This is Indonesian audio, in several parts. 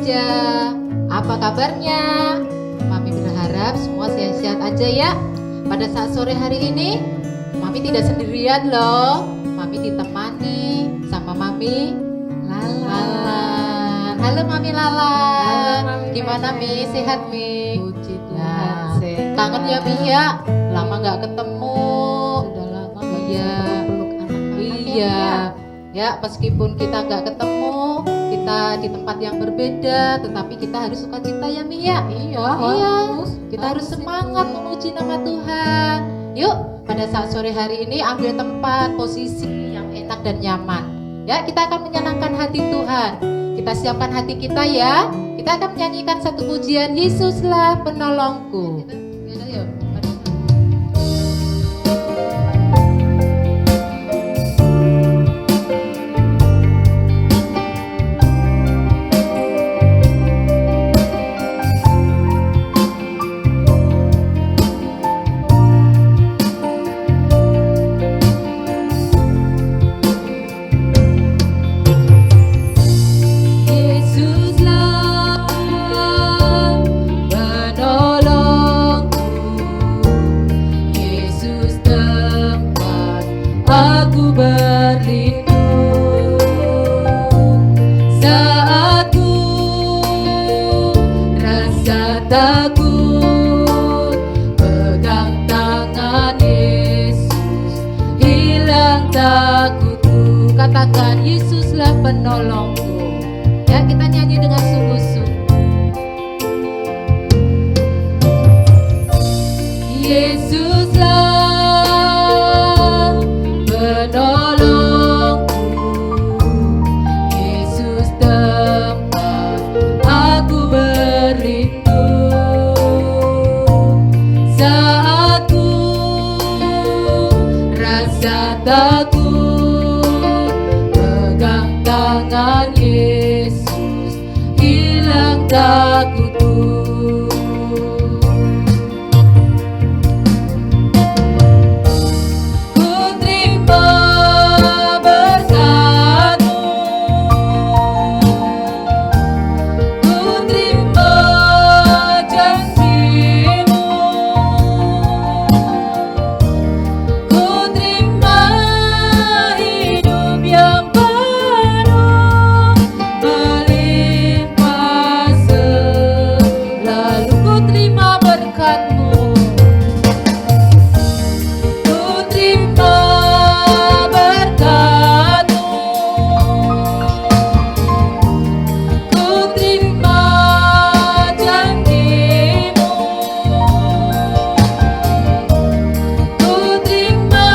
remaja. Apa kabarnya? Mami berharap semua sehat-sehat aja ya. Pada saat sore hari ini, Mami tidak sendirian loh. Mami ditemani sama Mami Lalan. Halo Mami Lalan. Halo, Mami Gimana Mi? Sehat Mi? Puji Tuhan, Nah, sehat. kangen ya Mi ya? Lama gak ketemu. Sudah lama gak Iya. bisa peluk anak-anak. Iya, ya meskipun kita nggak ketemu, kita di tempat yang berbeda, tetapi kita harus sukacita ya Mi ya. Iya, Iya, harus. kita harus semangat memuji nama Tuhan. Yuk, pada saat sore hari ini ambil tempat, posisi yang enak dan nyaman. Ya, kita akan menyenangkan hati Tuhan. Kita siapkan hati kita ya. Kita akan menyanyikan satu pujian, Yesuslah penolongku. Yuk. Yesuslah penolongku, Yesus tempat aku berlindung. Saat ku rasa takut, pegang tangan Yesus, hilang takutku. Katakan, Yesuslah penolongku. Ya, kita nyanyi dengan sungguh-sungguh. Yesuslah penolongku, Yesus tempat aku berlindung. Saat ku rasa takut, pegang tangan Yesus, hilang takutku. Ku terima berkat-Mu, ku terima janji-Mu, ku terima hidup yang penuh melimpah selalu. Ku terima berkat-Mu, ku terima berkat-Mu, ku terima janji-Mu, ku terima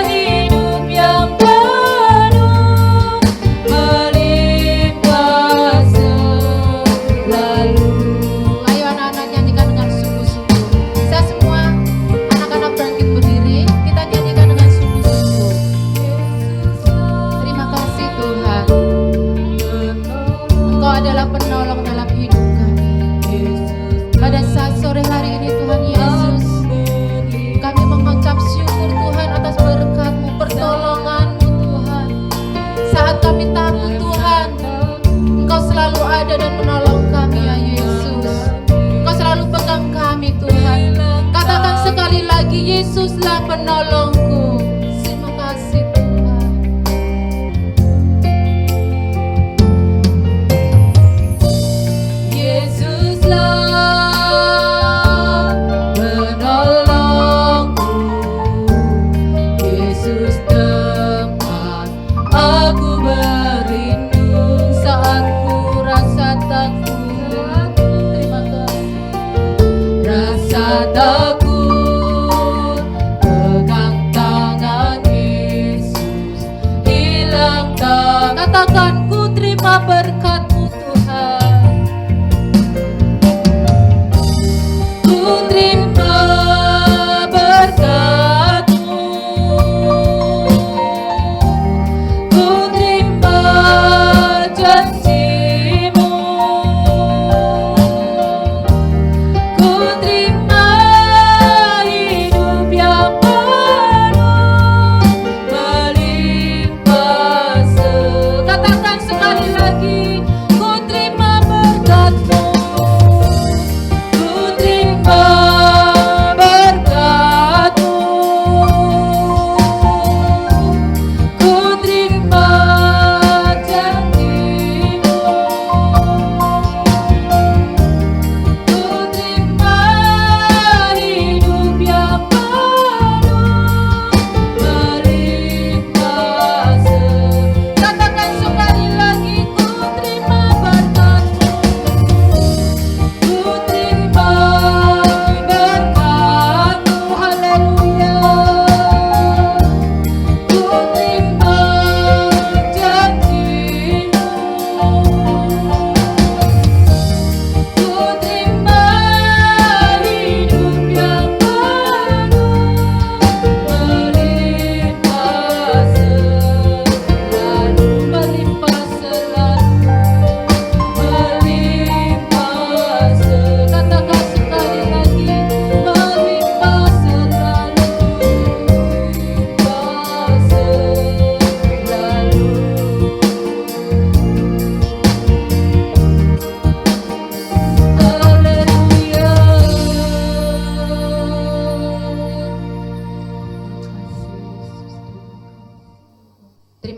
hidup yang penuh melimpah selalu. Ayo anak-anak nyanyikan dengan sungguh-sungguh. Saya semua anak-anak bangkit berdiri, kita nyanyikan dengan sungguh-sungguh. Terima kasih Tuhan, Engkau adalah penolong dalam hidup kami. Pada saat sore hari ini Tuhan Yesus, kami mengucap syukur Tuhan atas berkat-Mu, pertolongan-Mu Tuhan. Saat kami takut Tuhan, Engkau selalu ada dan menolong kami ya Yesus. Engkau selalu pegang kami Tuhan. Katakan sekali lagi, Yesuslah penolongku. Terima kasih Tuhan. Yesuslah penolongku, Yesus tempat aku berlindung. Saat ku rasa takut, terima kasih, rasa takut, pegang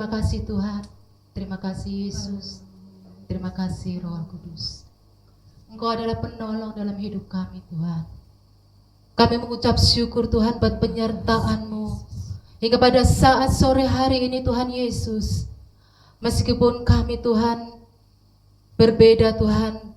Terima kasih Tuhan. Terima kasih Yesus. Terima kasih Roh Kudus. Engkau adalah penolong dalam hidup kami Tuhan. Kami mengucap syukur Tuhan buat penyertaan-Mu. Hingga pada saat sore hari ini Tuhan Yesus, meskipun kami Tuhan berbeda Tuhan,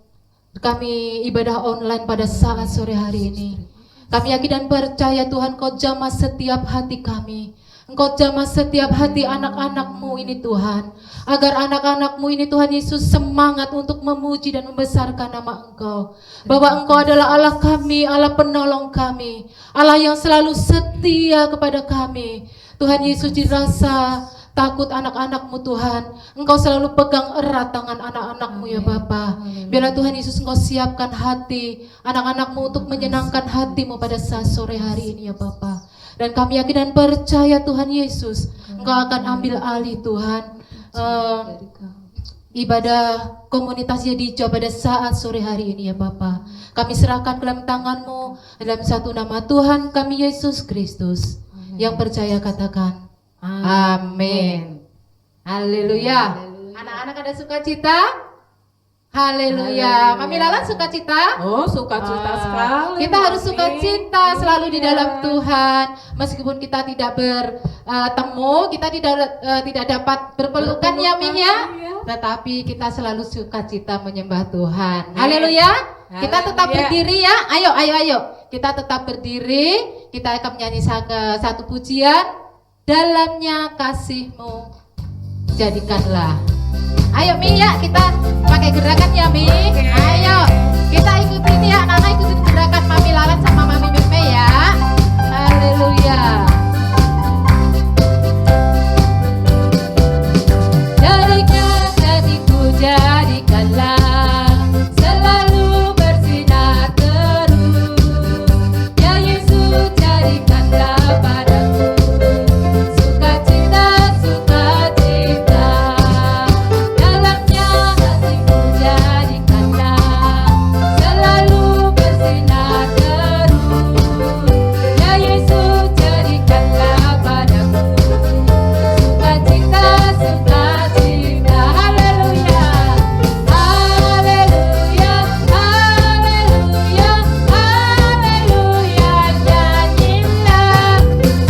kami ibadah online pada saat sore hari ini, kami yakin dan percaya Tuhan Kau jamah setiap hati kami. Engkau jamah setiap hati anak-anak-Mu ini Tuhan, agar anak-anak-Mu ini Tuhan Yesus semangat untuk memuji dan membesarkan nama Engkau, bahwa Engkau adalah Allah kami, Allah penolong kami, Allah yang selalu setia kepada kami. Tuhan Yesus, dirasa takut anak-anak-Mu Tuhan, Engkau selalu pegang erat tangan anak-anak-Mu ya Bapa. Biarlah Tuhan Yesus Engkau siapkan hati anak-anak-Mu untuk menyenangkan hati-Mu pada saat sore hari ini ya Bapa. Dan kami yakin dan percaya Tuhan Yesus, Engkau akan ambil alih Tuhan ibadah komunitas Yedica pada saat sore hari ini ya Bapa. Kami serahkan ke dalam tangan-Mu, dalam satu nama Tuhan kami Yesus Kristus. Yang percaya katakan amin. Haleluya. Anak-anak ada sukacita? Haleluya. Mami Lala sukacita? Oh, sukacita sekali. Kita harus sukacita selalu di dalam Tuhan. Meskipun kita tidak bertemu, kita tidak dapat berpelukan ya Mi ya. Tetapi kita selalu sukacita menyembah Tuhan. Haleluya. Kita tetap berdiri ya. Ayo. Kita tetap berdiri. Kita akan menyanyi satu pujian. Dalamnya kasih-Mu jadikanlah. Ayo Mi ya, kita pakai gerakan ya Mi. Ayo, kita ikutin ya, anak-anak ikutin gerakan Mami Lalan sama Mami Meme ya. Haleluya. Jadikan hatiku, jadikanlah selalu bersinar terus. Ya Yesus, jadikanlah padaku sukacita, sukacita. Dalamnya hatiku jadikanlah selalu bersinar terus. Ya Yesus, jadikanlah padaku sukacita, sukacita. Haleluya, haleluya, haleluya, haleluya. Nyanyilah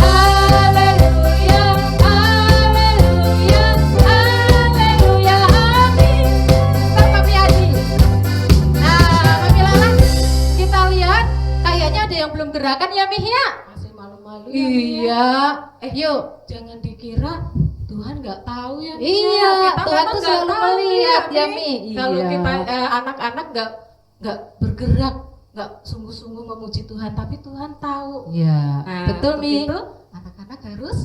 haleluya, haleluya, haleluya. Amin. Ntar Mami Adi. Nah, Mami Lalan, kita lihat kayaknya ada yang belum gerakan ya Mi ya. Masih malu-malu ya. Iya. Yuk. Jangan dikira Tuhan nggak tahu ya. Mi. Iya, Kita Tuhan memang tuh nggak selalu tahu melihat ya Mi. Mi. Kalau Iya. kita anak-anak nggak bergerak, nggak sungguh-sungguh memuji Tuhan, tapi Tuhan tahu. Iya, Nah, betul untuk Mi. itu anak-anak harus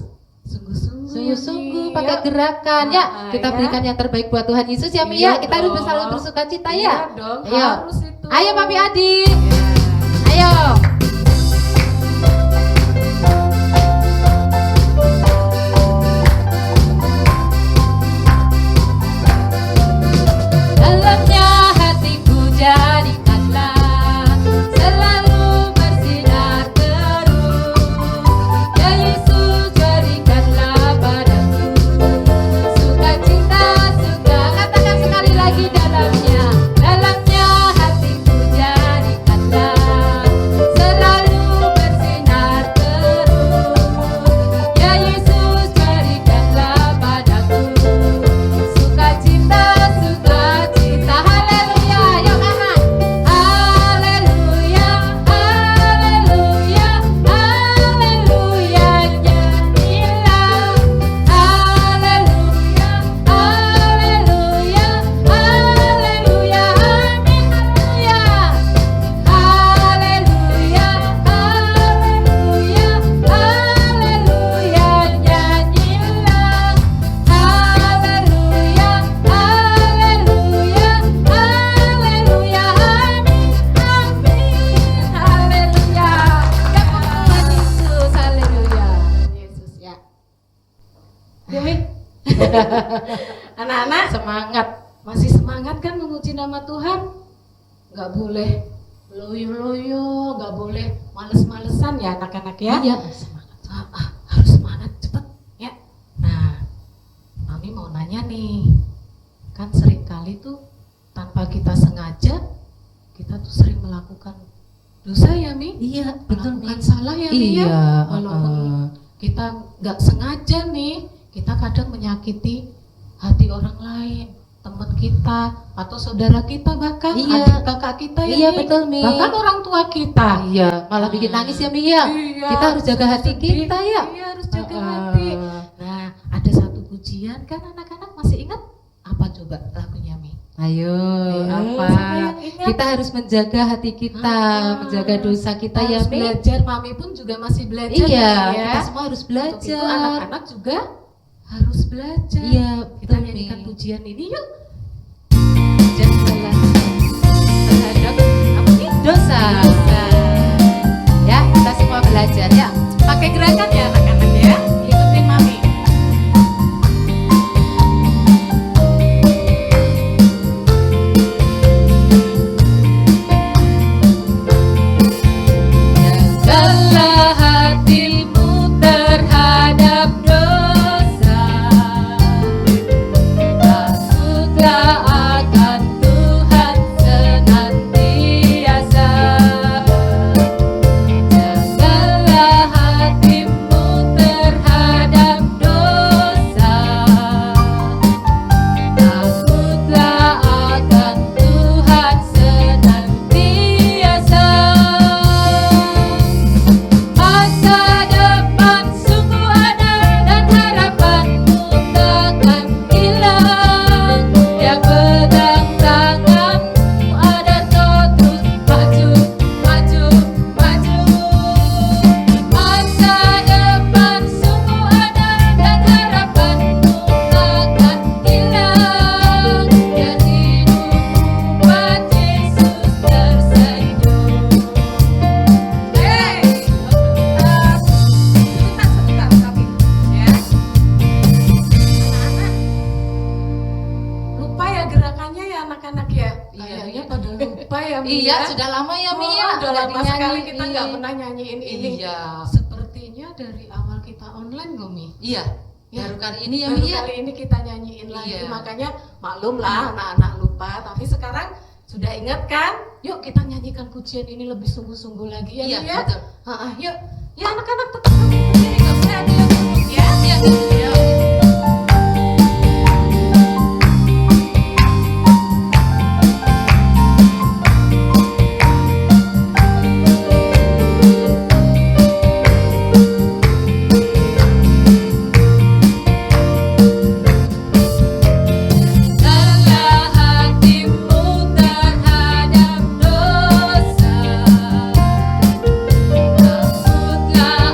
sungguh-sungguh. Sungguh-sungguh Mi. pakai Yuk. gerakan ya. Kita Ya. berikan yang terbaik buat Tuhan Yesus ya Mi Iya ya. Kita harus dong. selalu bersukacita Iya ya. dong, Ayo. harus itu. Ayo Mami Adi. Ya. Ayo. Dalamnya hatiku jadikanlah selalu bersinar terus. Ya Yesus, jadikanlah padaku sukacita, suka. Katakan sekali lagi, dalamnya hatiku jadikanlah selalu bersinar terus. Ya Yesus, jadikanlah padaku sukacita, sukacita. Haleluya, yuk anak. Haleluya, haleluya, haleluya. Nyanyilah haleluya, haleluya, haleluya. Amin, haleluya. Haleluya, haleluya, haleluya. Nyanyilah haleluya, haleluya, haleluya. Amin, amin, haleluya. Tuhan Yesus, haleluya. Yesus ya. Yumi. Anak-anak Semangat. masih semangat kan memuji nama Tuhan? Nggak boleh loyo-loyo, nggak boleh males-malesan ya anak-anak ya. Iya, semangat. Harus semangat cepet ya. Nah, seringkali tuh tanpa kita sengaja kita tuh sering melakukan dosa ya Mi. Iya, betul Mi. Melakukan salah ya Mi ya. Iya, Walaupun kita nggak sengaja nih, kita kadang menyakiti hati orang lain, teman kita atau saudara kita, bahkan Iya. adik kakak kita ya Iya, Mi. betul Mi. Bahkan orang tua kita. Iya, malah bikin nangis ya Mi ya. Iya, Kita harus jaga hati sedih. kita ya. Iya, harus jaga hati. Nah, ada satu pujian kan anak-anak masih ingat apa coba lagunya Mi? Ayo, apa? siapa yang ingat? Kita harus menjaga hati kita, menjaga dosa kita ya Harus Mi. belajar, Mami pun juga masih belajar Iya, ya. kita semua harus Untuk itu belajar. anak-anak juga harus belajar. Iya, Kita betul, nyanyikan Mi. pujian ini yuk. Janganlah terhadap apa nih? Dosa. Ya, kita semua belajar ya. Pakai gerakan ya anak-anak ya. Ikutin Mami. Jagalah hatimu terhadap dosa. Takutlah akan Tuhan senantiasa. Jagalah hatimu terhadap dosa. Takutlah akan Tuhan senantiasa. Masa depan sungguh ada dan harapanmu takkan hilang. Yang pegang tanganmu agar kau terus maju, maju, maju. Masa depan sungguh ada dan harapanmu takkan hilang. Dan hidupmu buat Yesus tersenyum. Sebentar tapi ya. Anak-anak lupa ya gerakannya ya anak-anak ya. Iya, Kayaknya iya. pada lupa ya Mi Iya, ya. sudah lama ya Mi ya. Udah lama nggak sekali kita dinyanyiin. nggak pernah nyanyiin ini. Iya. Sepertinya dari awal kita online loh Mi. Iya. Ya. Baru kali ini ya Baru Mi ya. kali ini kita nyanyiin lagi, Iya. makanya maklum lah anak-anak lupa. Tapi sekarang sudah ingat kan? Yuk kita nyanyikan pujian ini lebih sungguh-sungguh lagi ya Iya, Mi ya. betul. Yuk, ya anak-anak tetap kami berdiri, nggak boleh ada yang duduk ya. Iya, iya. Jagalah hatimu terhadap dosa. Takutlah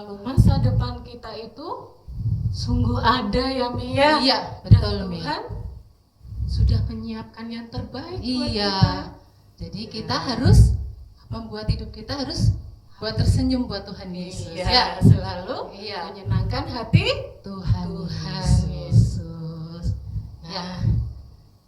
kalau masa depan kita itu sungguh ada ya Mia. Iya, Dan betul Mi. Tuhan sudah menyiapkan yang terbaik buat kita. Iya. Jadi kita harus membuat hidup kita harus buat tersenyum buat Tuhan Yesus. Iya, Ya. selalu Iya. menyenangkan hati Tuhan Tuhan Yesus. Nah, Ya.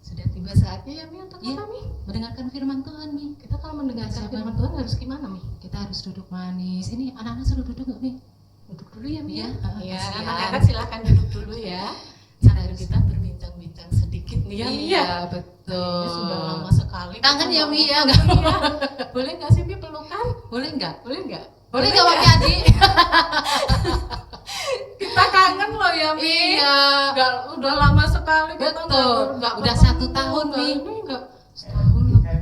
sudah tiba saatnya ya Mi untuk Iya. kami. Mendengarkan firman Tuhan Mi. Kita kalau mendengarkan Siapa? firman Tuhan harus gimana Mi? Kita harus duduk manis. Ini anak-anak suruh duduk nggak Mi? Duduk dulu ya Mi. Iya, Ya, kasihan. anak-anak silakan duduk dulu ya. Sambil kita berbincang-bincang sedikit nih ya Mi. Iya, Ya. betul. Ini sudah lama sekali. Kangen kita ya nggak Mi ya? ngobrol, ya. Boleh nggak sih Mi pelukan? Boleh nggak? Boleh nggak? Boleh nggak Waki Adi? Kita kangen loh ya Mi. Iya. Nggak, udah lama sekali kita Betul. nggak Udah ketemu. 1 tahun, Mi. Ini nggak setahun lebih.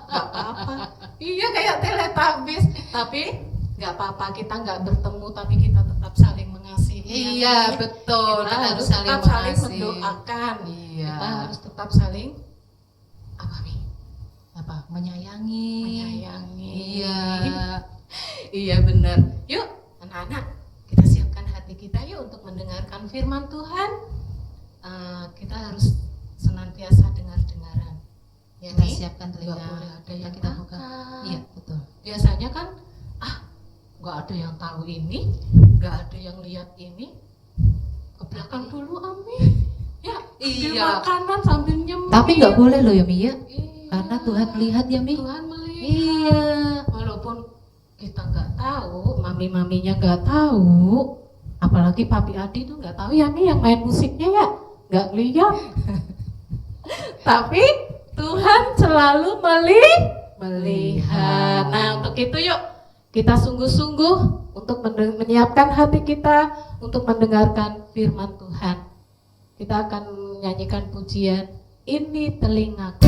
Nggak apa-apa. Iya kayak Teletubbies. Tapi nggak apa-apa, kita nggak bertemu tapi kita tetap saling mengasihi. Iya, betul. Kita harus saling tetap saling mengasihi. mendoakan. Iya. Kita harus tetap saling apa Mi? Apa? Menyayangi. Menyayangi. Iya. Iya benar. Yuk anak-anak, kita siapkan hati kita yuk untuk mendengarkan firman Tuhan. Kita harus senantiasa dengar-dengaran. Ya, Kita Mi? siapkan Nggak telinga. boleh ada yang Kita buka. makan. Iya, betul. Biasanya kan nggak ada yang tahu ini, nggak ada yang lihat ini. Ke belakang dulu Ami. Ya, ambil Iya. makanan sambil nyemil. Tapi nggak boleh loh ya Mi ya. Iya. Karena Tuhan melihat ya Mi. Tuhan melihat. Iya. Walaupun kita nggak tahu, mami-maminya nggak tahu, apalagi Papi Adi tuh nggak tahu ya Mi yang main musiknya ya, nggak lihat. Tapi Tuhan selalu melihat. Nah untuk itu yuk kita sungguh-sungguh untuk menyiapkan hati kita untuk mendengarkan firman Tuhan. Kita akan menyanyikan pujian Ini Telingaku.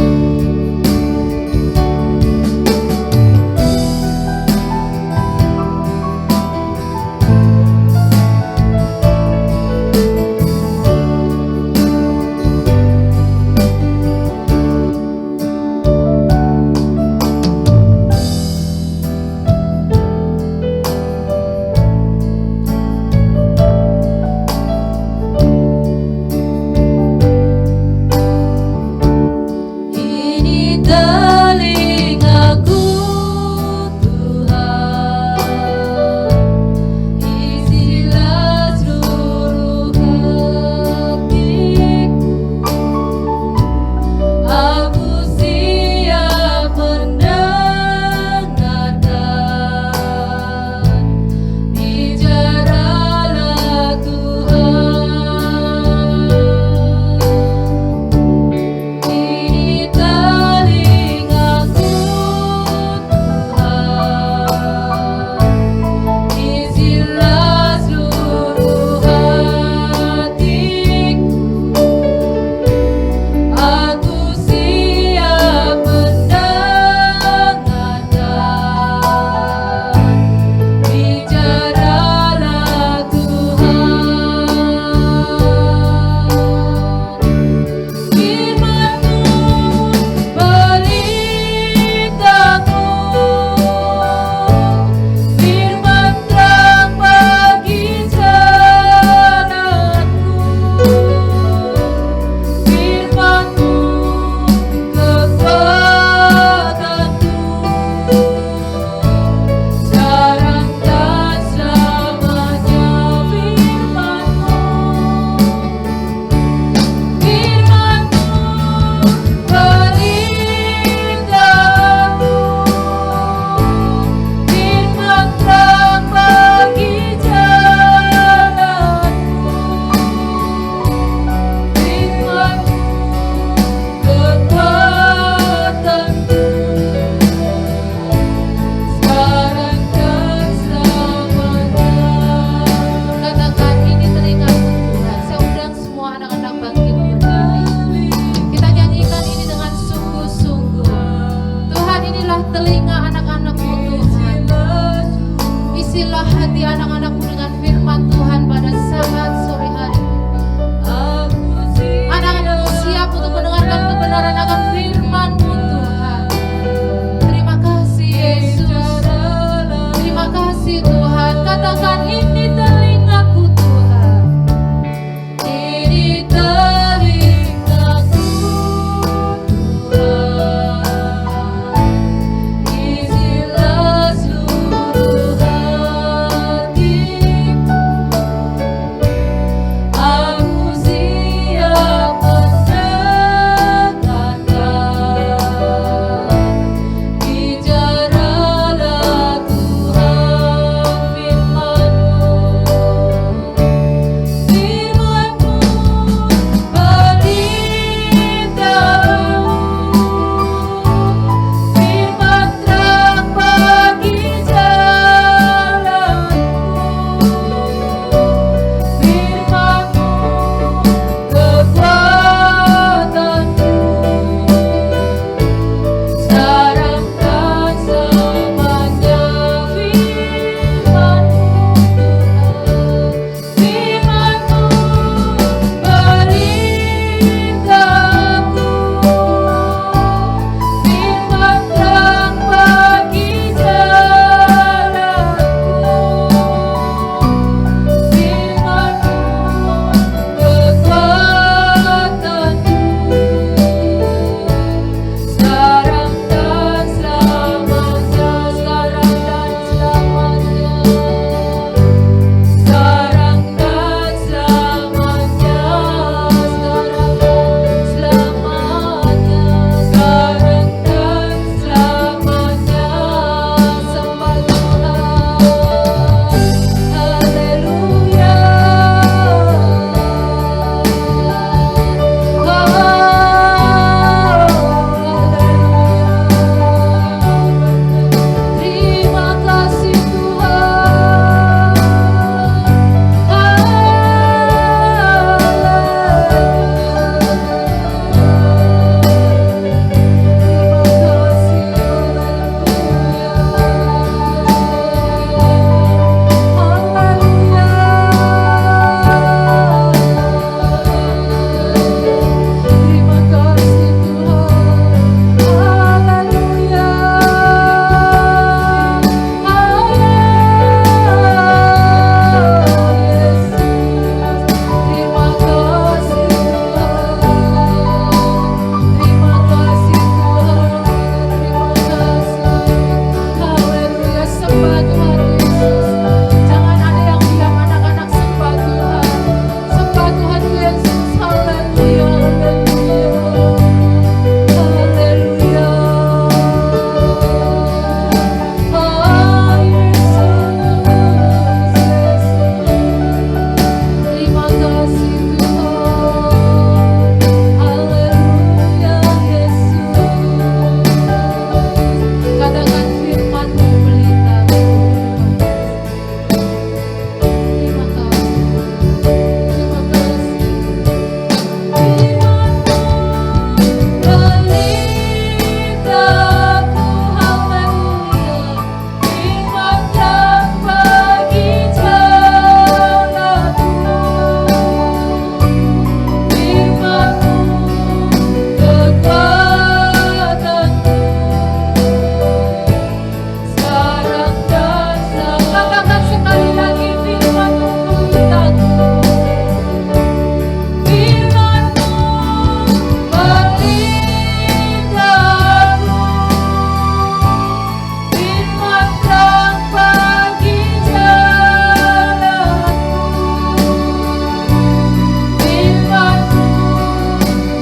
Ini telingaku Tuhan, isilah seluruh hatiku. Aku siap mendengarkan, bicaralah Tuhan. Ini telingaku Tuhan, isilah seluruh hatiku. Aku siap mendengarkan, bicaralah Tuhan. Firman-Mu beritaku, firman terang bagi jalanku, firman-Mu kekuatanku, sekarang dan selamanya. Firman-Mu beritahu, firman terang bagi jalanku, firman-Mu kekuatanku, sekarang dan selamanya. Katakan ini telingaku Tuhan. Saya undang semua anak-anak bangkit berdiri. Kita nyanyikan ini dengan sungguh-sungguh. Tuhan, inilah telinga anak-anak-Mu Tuhan. Isilah hati anak-anak-Mu dengan firman Tuhan pada saat sore hari ini. Anak-anak-Mu siap untuk mendengarkan kebenaran akan firman-Mu Tuhan. Terima kasih Yesus. Terima kasih Tuhan. Katakan ini telingaku Tuhan. Ini telingaku Tuhan. Isilah seluruh hatiku. Aku siap mendengarkan. Bicaralah Tuhan firman-Mu. Firman-Mu beritahu. Firman terang bagi jalanku. Firman-Mu kekuatanku. Sekarang dan selamanya firman-Mu Tuhan. Firman-Mu beritahu. Firman terang bagi jalanku. Terima kasih sembah Tuhan Yesus. Jangan ada yang diam, anak-anak sembah Tuhan. Sembah Tuhan Yesus. Haleluya, haleluya. Haleluya. Oh Yesus, terima kasih Tuhan. Haleluya Yesus. Katakan firman-Mu beritahu. Terima kasih. Terima kasih. Firman-Mu beritahu. Haleluya. Firman terang bagi jalanku. Firman-Mu kekuatanku. Sekarang dan katakan sekali lagi firman-Mu beritahu. Firman-Mu beritahu. Firman terang bagi jalanku. Firman-Mu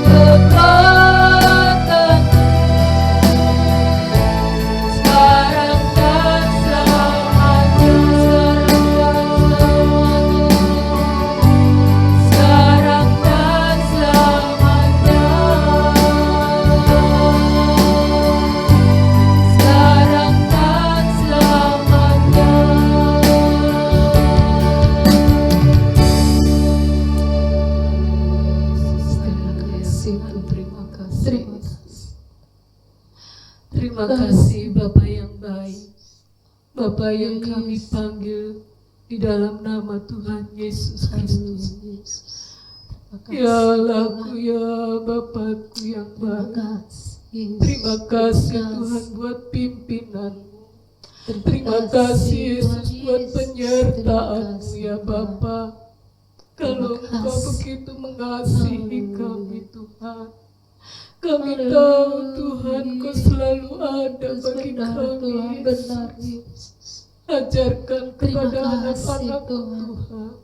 kekuatanku. Sekarang dan selamanya. Sekarang dan selamanya. Sekarang dan selamanya. Terima kasih, terima kasih. Terima kasih Bapa yang baik, Bapa yang kami panggil di dalam nama Tuhan Yesus Kristus. Ya Allahku, ya Bapakku yang baik. Terima kasih Tuhan buat pimpinan-Mu. Terima kasih Yesus buat penyertaan. penyertaan-Mu ya Bapa. Kalau Engkau begitu mengasihi kami Tuhan, kami tahu Tuhan Kau selalu ada bagi kami. Benar, Ajarkan kepada anak-anak Tuhan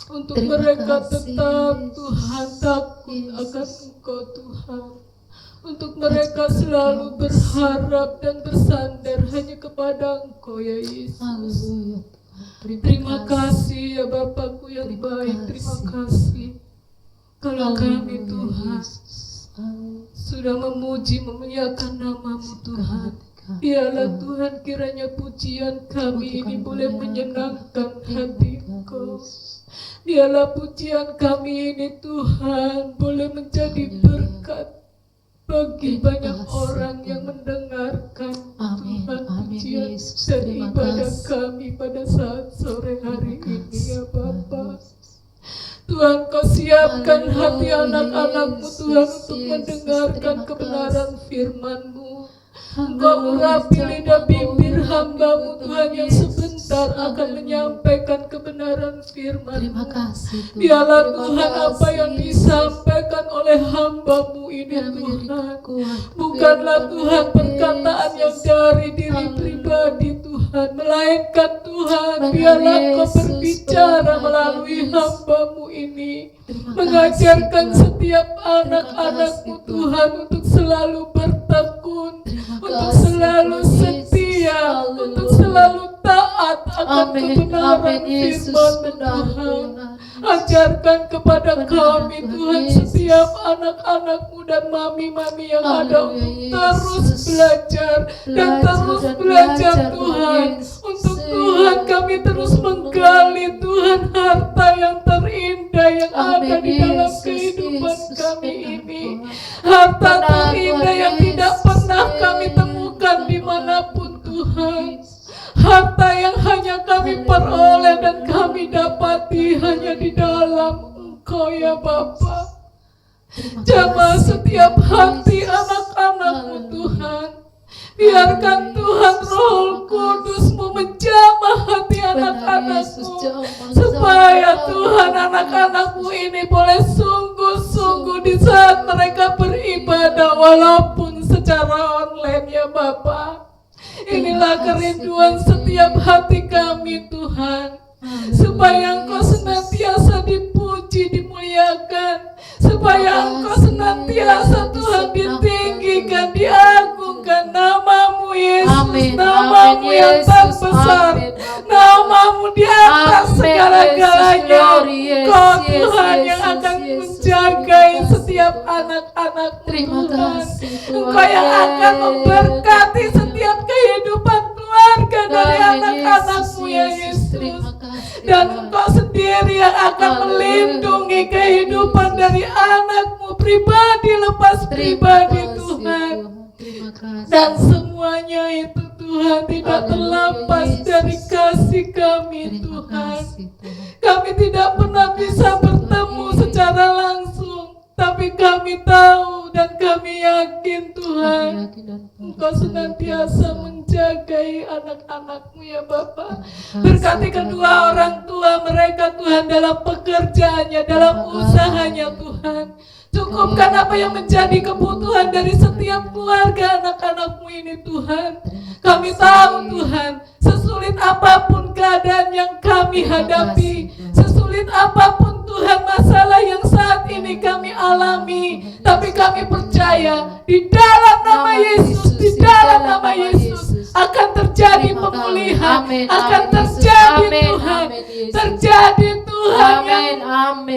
untuk mereka tetap Tuhan takut akan Engkau Tuhan, untuk mereka selalu berharap dan bersandar hanya kepada Engkau ya Yesus. Terima kasih ya Bapakku yang baik, terima kasih. Kalau kami Tuhan sudah memuji memuliakan nama-Mu Tuhan, biarlah Tuhan kiranya pujian kami ini boleh menyenangkan hati Engkau. Biarlah pujian kami ini Tuhan boleh menjadi berkat bagi banyak orang yang mendengarkan Tuhan pujian dan ibadah kami pada saat sore hari ini ya Bapa. Tuhan Kau siapkan hati anak-anak-Mu Tuhan untuk mendengarkan kebenaran firman-Mu. Engkau urapi lidah bibir hamba-Mu Tuhan yang sebentar akan menyampaikan kebenaran firman. Terima kasih Tuhan. Biarlah Tuhan apa yang disampaikan oleh hamba-Mu ini Tuhan, bukanlah Tuhan perkataan yang dari diri pribadi Tuhan, melainkan Tuhan biarlah Kau berbicara melalui hamba-Mu ini, mengajarkan setiap anak-anak-Mu Tuhan untuk selalu bertekun, untuk selalu setia, untuk selalu taat akan kebenaran firman-Mu Tuhan. Ajarkan kepada kami Tuhan setiap anak-anak-Mu dan mami-mami yang ada untuk terus belajar dan terus belajar Tuhan. Untuk Tuhan kami terus menggali Tuhan harta yang terindah yang ada di dalam kehidupan kami ini. Harta terindah yang tidak pernah kami temukan dimanapun Tuhan. Harta yang hanya kami peroleh dan kami dapati hanya di dalam Engkau ya Bapa. Jamah setiap hati anak-anak-Mu Tuhan. Biarkan Tuhan Roh Kudus-Mu menjamah hati anak-anak-Mu, supaya Tuhan anak-anak-Mu ini boleh sungguh-sungguh di saat mereka beribadah walaupun secara online ya Bapa. Inilah kerinduan setiap hati kami Tuhan, supaya Engkau senantiasa dipuji, dimuliakan, supaya Engkau senantiasa Tuhan ditinggikan, diagungkan. Nama-Mu Yesus, nama-Mu yang tak besar, nama-Mu di atas segala-galanya. Engkau Tuhan yang akan menjaga setiap anak-anak-Mu Tuhan. Engkau yang akan memberkati setiap kehidupan keluarga dari anak-anak-Mu ya Yesus. Dan Engkau sendiri yang akan melindungi kehidupan dari anak-Mu pribadi lepas pribadi Tuhan. Dan semuanya itu Tuhan tidak terlepas dari kasih kami Tuhan. Kami tidak pernah bisa bertemu secara langsung, tapi kami tahu dan kami yakin Tuhan Engkau senantiasa menjagai anak-anak-Mu ya Bapa. Berkati kedua orang tua mereka Tuhan dalam pekerjaannya, dalam usahanya Tuhan. Cukupkan apa yang menjadi kebutuhan dari setiap keluarga anak-anak-Mu ini Tuhan. Kami tahu Tuhan, sesulit apapun keadaan yang kami hadapi, sesulit apapun Tuhan masalah yang saat ini kami alami, tapi kami percaya di dalam nama Yesus, di dalam nama Yesus akan terjadi pemulihan, akan terjadi Tuhan, terjadi Tuhan yang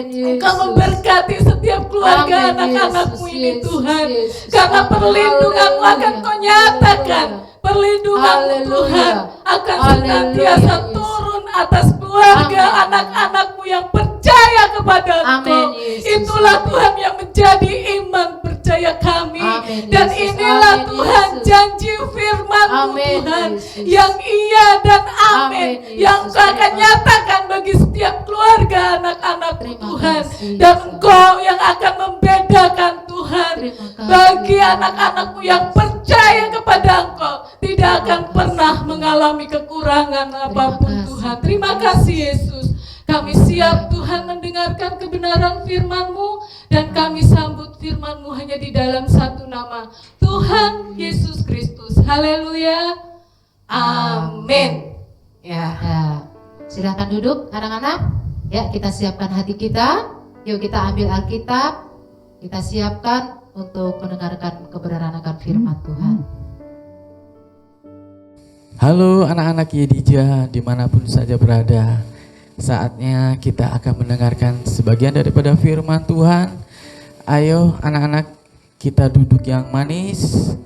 Engkau memberkati setiap keluarga anak-anak-Mu ini Tuhan. Karena perlindungan-Mu akan Kau nyatakan, perlindungan-Mu Tuhan akan senantiasa turun atas keluarga anak-anak-Mu yang percaya kepada Engkau. Itulah Tuhan yang menjadi iman percaya kami. Dan inilah Tuhan janji firman-Mu Tuhan yang iya dan amin, yang Engkau akan nyatakan bagi setiap keluarga anak-anak-Mu Tuhan. Dan Engkau yang akan membedakan Tuhan bagi anak-anak-Mu yang percaya kepada Engkau, tidak akan pernah mengalami kekurangan apapun Tuhan. Tuhan. Terima kasih Yesus. Kami siap Tuhan mendengarkan kebenaran firman-Mu, dan kami sambut firman-Mu hanya di dalam satu nama, Tuhan Yesus Kristus. Haleluya. Amin. Ya, silakan duduk anak-anak. Ya, kita siapkan hati kita. Yuk kita ambil Alkitab. Kita siapkan untuk mendengarkan kebenaran akan firman Tuhan. Halo anak-anak Yedija dimanapun saja berada. Saatnya kita akan mendengarkan sebagian daripada firman Tuhan. Ayo anak-anak, kita duduk yang manis,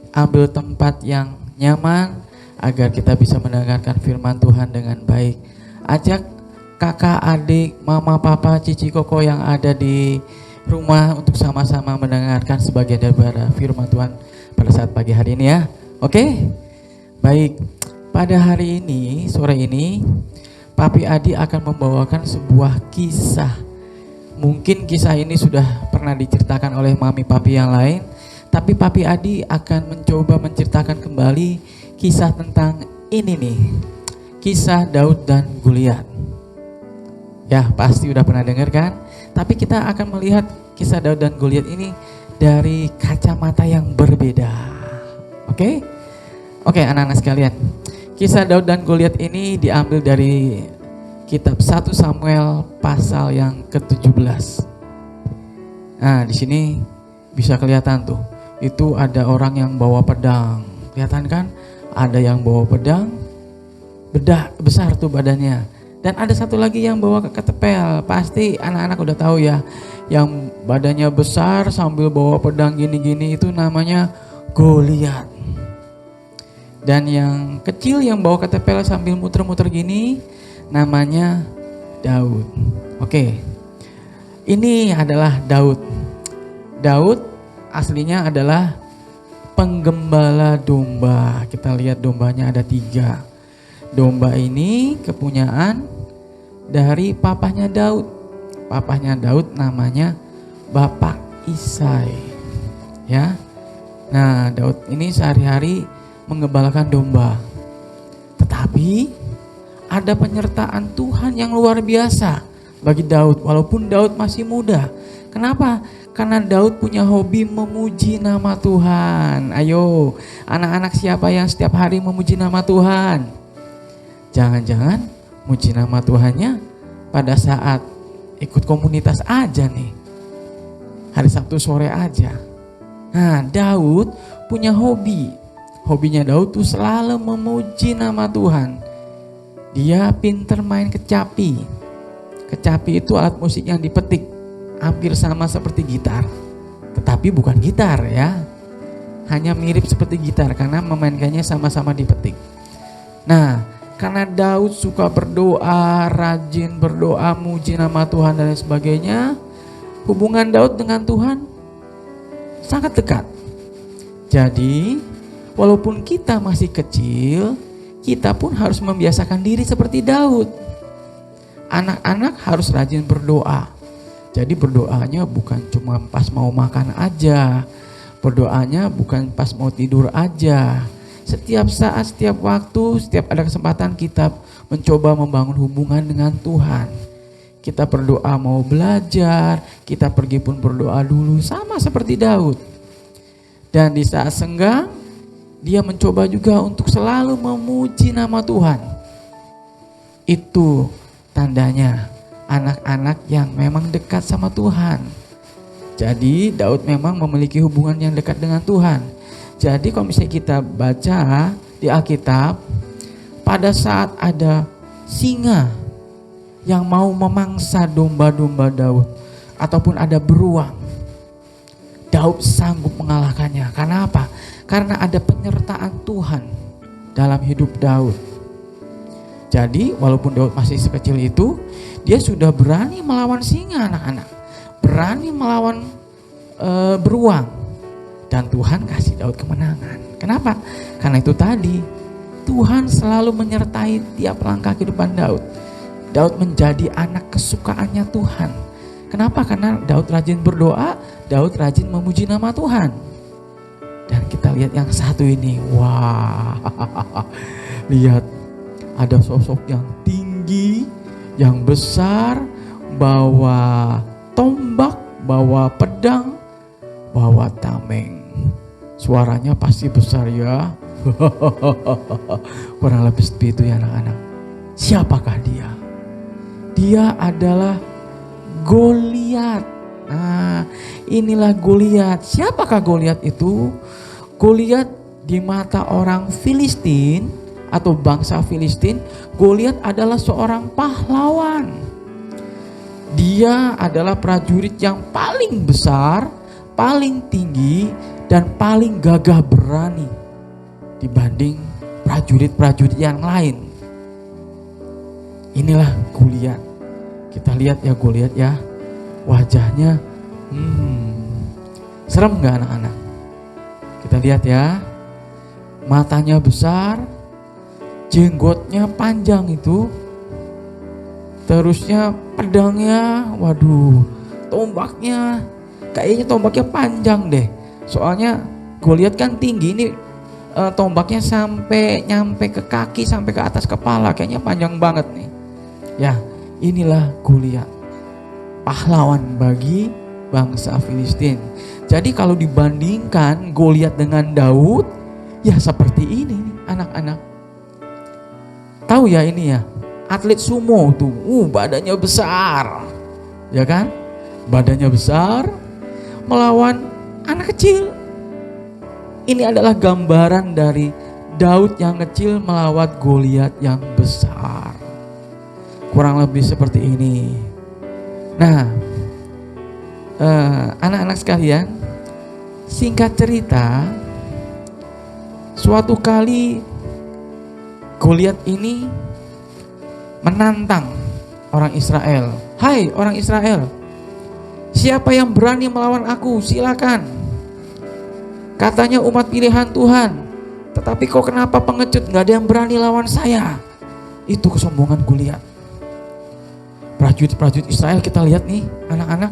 ambil tempat yang nyaman agar kita bisa mendengarkan firman Tuhan dengan baik. Ajak kakak, adik, mama, papa, cici, koko yang ada di rumah untuk sama-sama mendengarkan sebagian daripada firman Tuhan pada saat pagi hari ini ya. Oke? Baik, pada hari ini, sore ini, Papi Adi akan membawakan sebuah kisah. Mungkin kisah ini sudah pernah diceritakan oleh mami papi yang lain, tapi Papi Adi akan mencoba menceritakan kembali kisah tentang ini nih, kisah Daud dan Goliat. Ya, pasti udah pernah dengar kan? Tapi kita akan melihat kisah Daud dan Goliat ini dari kacamata yang berbeda. Oke? Oke, anak-anak sekalian. Kisah Daud dan Goliat ini diambil dari kitab 1 Samuel pasal yang ke-17. Nah, di sini bisa kelihatan tuh. Itu ada orang yang bawa pedang. Kelihatan kan? Ada yang bawa pedang, bedah besar tuh badannya. Dan ada satu lagi yang bawa ketepel. Pasti anak-anak udah tahu ya. Yang badannya besar sambil bawa pedang gini-gini itu namanya Goliat. Dan yang kecil yang bawa ketepel sambil muter-muter gini namanya Daud. Oke. Ini adalah Daud. Daud aslinya adalah penggembala domba. Kita lihat dombanya ada 3. Domba ini kepunyaan dari papahnya Daud. Papahnya Daud namanya Bapak Isai. Ya. Nah, Daud ini sehari-hari menggembalakan domba. Tetapi ada penyertaan Tuhan yang luar biasa bagi Daud walaupun Daud masih muda. Kenapa? Karena Daud punya hobi memuji nama Tuhan. Ayo, anak-anak siapa yang setiap hari memuji nama Tuhan? Jangan-jangan muji nama Tuhannya pada saat ikut komunitas aja nih. Hari Sabtu sore aja. Nah, Daud punya hobi. Hobinya Daud tuh selalu memuji nama Tuhan. Dia pinter main kecapi. Kecapi itu alat musik yang dipetik. Hampir sama seperti gitar. Tetapi bukan gitar ya. Hanya mirip seperti gitar karena memainkannya sama-sama dipetik. Nah, karena Daud suka berdoa, rajin berdoa, muji nama Tuhan dan lain sebagainya, hubungan Daud dengan Tuhan sangat dekat. Jadi, walaupun kita masih kecil, kita pun harus membiasakan diri seperti Daud. Anak-anak harus rajin berdoa. Jadi berdoanya bukan cuma pas mau makan aja. Berdoanya bukan pas mau tidur aja. Setiap saat, setiap waktu, setiap ada kesempatan kita mencoba membangun hubungan dengan Tuhan. Kita berdoa mau belajar, kita pergi pun berdoa dulu sama seperti Daud. Dan di saat senggang, dia mencoba juga untuk selalu memuji nama Tuhan. Itu tandanya anak-anak yang memang dekat sama Tuhan. Jadi Daud memang memiliki hubungan yang dekat dengan Tuhan. Jadi kalau misalnya kita baca di Alkitab, pada saat ada singa yang mau memangsa domba-domba Daud, ataupun ada beruang, Daud sanggup mengalahkannya. Karena apa? Karena ada penyertaan Tuhan dalam hidup Daud. Jadi walaupun Daud masih sekecil itu, dia sudah berani melawan singa anak-anak. Berani melawan beruang. Dan Tuhan kasih Daud kemenangan. Kenapa? Karena itu tadi, Tuhan selalu menyertai tiap langkah kehidupan Daud. Daud menjadi anak kesukaannya Tuhan. Kenapa? Karena Daud rajin berdoa, Daud rajin memuji nama Tuhan. Dan kita lihat yang satu ini, wah, lihat ada sosok yang tinggi tinggi, yang besar, bawa tombak, bawa pedang, bawa tameng. Suaranya pasti besar ya. Kurang lebih seperti itu ya anak-anak. Siapakah dia? Dia adalah Goliat. Nah, inilah Goliat. Siapakah Goliat itu? Goliat di mata orang Filistin atau bangsa Filistin, Goliat adalah seorang pahlawan. Dia adalah prajurit yang paling besar, paling tinggi, dan paling gagah berani dibanding prajurit-prajurit yang lain. Inilah Goliat. Kita lihat ya Goliat ya. Wajahnya serem gak anak-anak? Kita lihat ya. Matanya besar, jenggotnya panjang itu. Terusnya pedangnya, waduh, tombaknya kayaknya tombaknya panjang deh. Soalnya Goliat kan tinggi, ini tombaknya sampai nyampe ke kaki, sampai ke atas kepala, kayaknya panjang banget nih. Ya, inilah Goliat, pahlawan bagi bangsa Filistin. Jadi kalau dibandingkan Goliat dengan Daud, ya seperti ini nih anak-anak. Tahu ya ini ya, atlet sumo tuh, badannya besar, ya kan? Badannya besar melawan anak kecil. Ini adalah gambaran dari Daud yang kecil melawan Goliat yang besar. Kurang lebih seperti ini. Nah, anak-anak sekalian, singkat cerita, suatu kali Goliat ini menantang orang Israel. Hai orang Israel, siapa yang berani melawan aku? Silakan. Katanya umat pilihan Tuhan. Tetapi kok kenapa pengecut? Gak ada yang berani lawan saya. Itu kesombongan Goliat. Prajurit-prajurit Israel kita lihat nih anak-anak.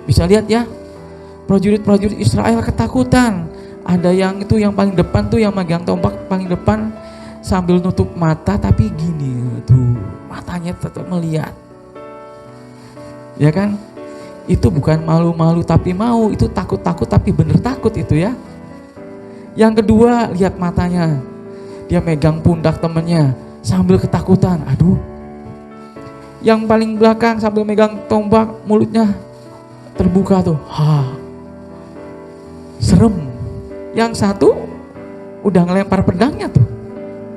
Bisa lihat ya. Prajurit-prajurit Israel ketakutan. Ada yang itu yang paling depan tuh, yang megang tombak paling depan, sambil nutup mata tapi gini tuh, matanya tetap melihat. Ya kan? Itu bukan malu-malu tapi mau, itu takut-takut tapi bener takut itu ya. Yang kedua, lihat matanya. Dia megang pundak temennya sambil ketakutan. Aduh. Yang paling belakang sambil megang tombak, mulutnya terbuka tuh. Serem. Yang satu udah ngelempar pedangnya tuh,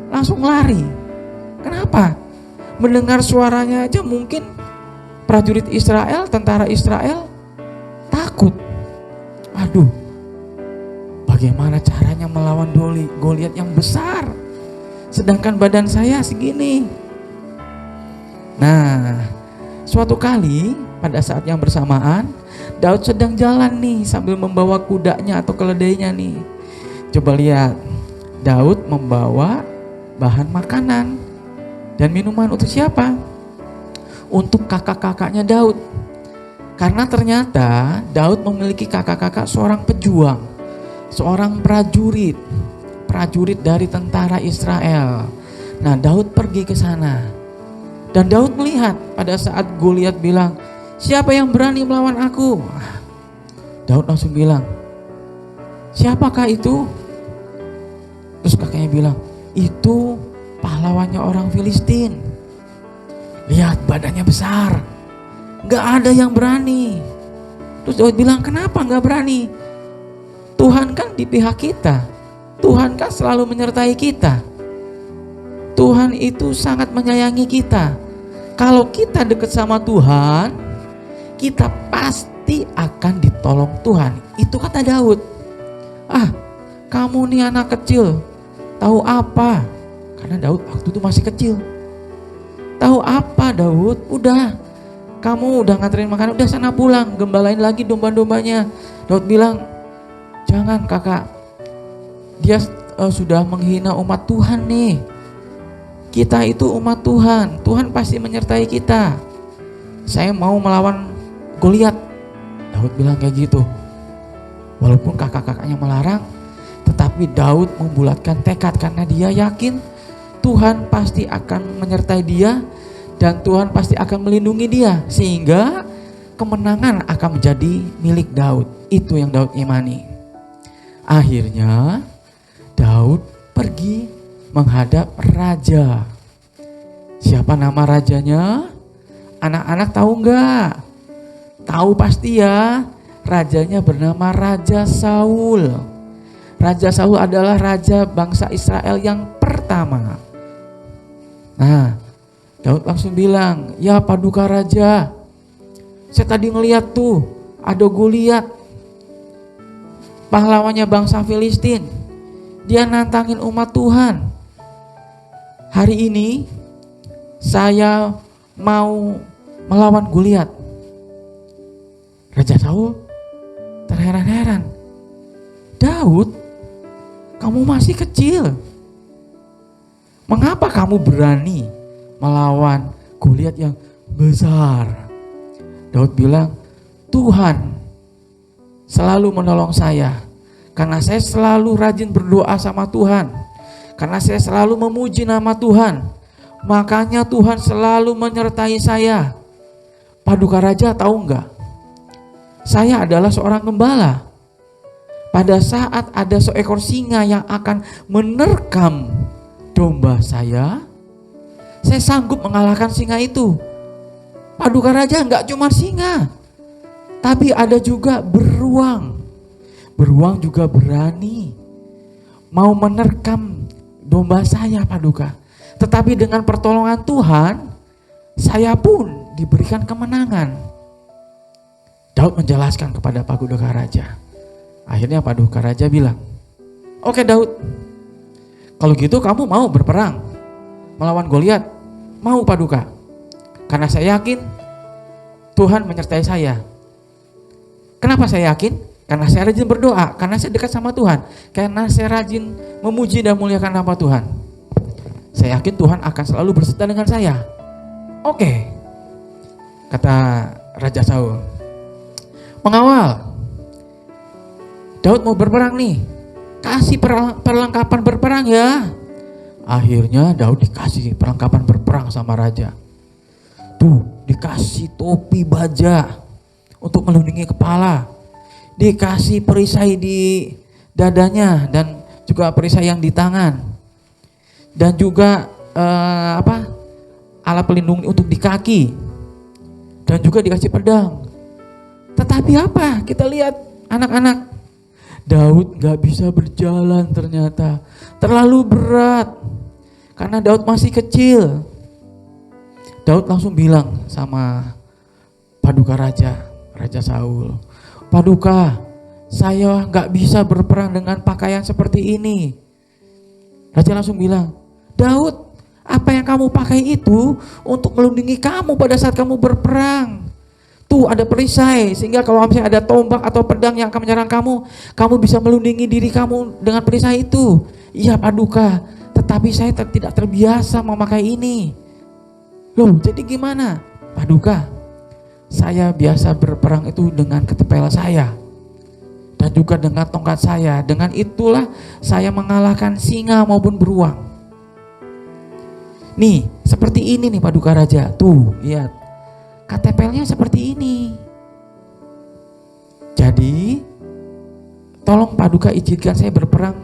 langsung lari. Kenapa? Mendengar suaranya aja mungkin prajurit Israel, tentara Israel takut. Aduh, bagaimana caranya melawan Goliat yang besar, sedangkan badan saya segini. Nah, suatu kali pada saat yang bersamaan, Daud sedang jalan nih sambil membawa kudanya atau keledainya nih. Coba lihat, Daud membawa bahan makanan dan minuman untuk siapa? Untuk kakak-kakaknya Daud. Karena ternyata Daud memiliki kakak-kakak seorang pejuang, seorang prajurit dari tentara Israel. Nah, Daud pergi ke sana. Dan Daud melihat pada saat Goliat bilang, siapa yang berani melawan aku? Daud langsung bilang, siapakah itu? Terus kakaknya bilang, itu pahlawannya orang Filistin. Lihat badannya besar, gak ada yang berani. Terus Daud bilang, kenapa gak berani? Tuhan kan di pihak kita. Tuhan kan selalu menyertai kita. Tuhan itu sangat menyayangi kita. Kalau kita dekat sama Tuhan, kita pasti akan ditolong Tuhan. Itu kata Daud. Kamu nih anak kecil, tahu apa? Karena Daud waktu itu masih kecil. Tahu apa Daud? Udah, kamu udah nganterin makanan, udah sana pulang, gembalain lagi domba-dombanya. Daud bilang, jangan kakak, dia sudah menghina umat Tuhan nih. Kita itu umat Tuhan, Tuhan pasti menyertai kita. Saya mau melawan Goliat. Daud bilang kayak gitu. Walaupun kakak-kakaknya melarang, tetapi Daud membulatkan tekad karena dia yakin Tuhan pasti akan menyertai dia dan Tuhan pasti akan melindungi dia sehingga kemenangan akan menjadi milik Daud. Itu yang Daud imani. Akhirnya Daud pergi menghadap raja. Siapa nama rajanya? Anak-anak tahu nggak? Tahu pasti ya. Rajanya bernama Raja Saul. Raja Saul adalah raja bangsa Israel yang pertama. Nah, Daud langsung bilang, ya paduka raja, saya tadi ngeliat tuh ada Goliat, pahlawannya bangsa Filistin. Dia nantangin umat Tuhan. Hari ini saya mau melawan Goliat. Raja Saul terheran-heran. Daud, kamu masih kecil. Mengapa kamu berani melawan Goliat yang besar? Daud bilang, Tuhan selalu menolong saya. Karena saya selalu rajin berdoa sama Tuhan. Karena saya selalu memuji nama Tuhan. Makanya Tuhan selalu menyertai saya. Paduka raja tahu enggak? Saya adalah seorang gembala. Pada saat ada seekor singa yang akan menerkam domba saya sanggup mengalahkan singa itu. Paduka raja enggak cuma singa, tapi ada juga beruang. Beruang juga berani mau menerkam domba saya, paduka. Tetapi dengan pertolongan Tuhan, saya pun diberikan kemenangan. Daud menjelaskan kepada paduka raja. Akhirnya paduka raja bilang, oke Daud, kalau gitu kamu mau berperang melawan Goliat? Mau paduka? Karena saya yakin Tuhan menyertai saya. Kenapa saya yakin? Karena saya rajin berdoa, karena saya dekat sama Tuhan, karena saya rajin memuji dan muliakan nama Tuhan. Saya yakin Tuhan akan selalu berserta dengan saya. Oke, kata Raja Saul. Pengawal, Daud mau berperang nih, kasih perlengkapan berperang ya. Akhirnya Daud dikasih perlengkapan berperang sama raja. Tuh, dikasih topi baja untuk melindungi kepala, dikasih perisai di dadanya dan juga perisai yang di tangan, dan juga alat pelindung untuk di kaki, dan juga dikasih pedang. Tetapi apa? Kita lihat anak-anak, Daud gak bisa berjalan ternyata, terlalu berat karena Daud masih kecil. Daud langsung bilang sama paduka raja, Raja Saul, paduka, saya gak bisa berperang dengan pakaian seperti ini. Raja langsung bilang, Daud, apa yang kamu pakai itu untuk melindungi kamu pada saat kamu berperang. Tuh ada perisai, sehingga kalau misalnya ada tombak atau pedang yang akan menyerang kamu, kamu bisa melindungi diri kamu dengan perisai itu. Iya paduka, tetapi saya tidak terbiasa memakai ini. Loh, jadi gimana? Paduka, saya biasa berperang itu dengan ketepel saya dan juga dengan tongkat saya. Dengan itulah saya mengalahkan singa maupun beruang. Nih, seperti ini nih paduka raja. Tuh, lihat. KTP-nya seperti ini. Jadi, tolong paduka izinkan saya berperang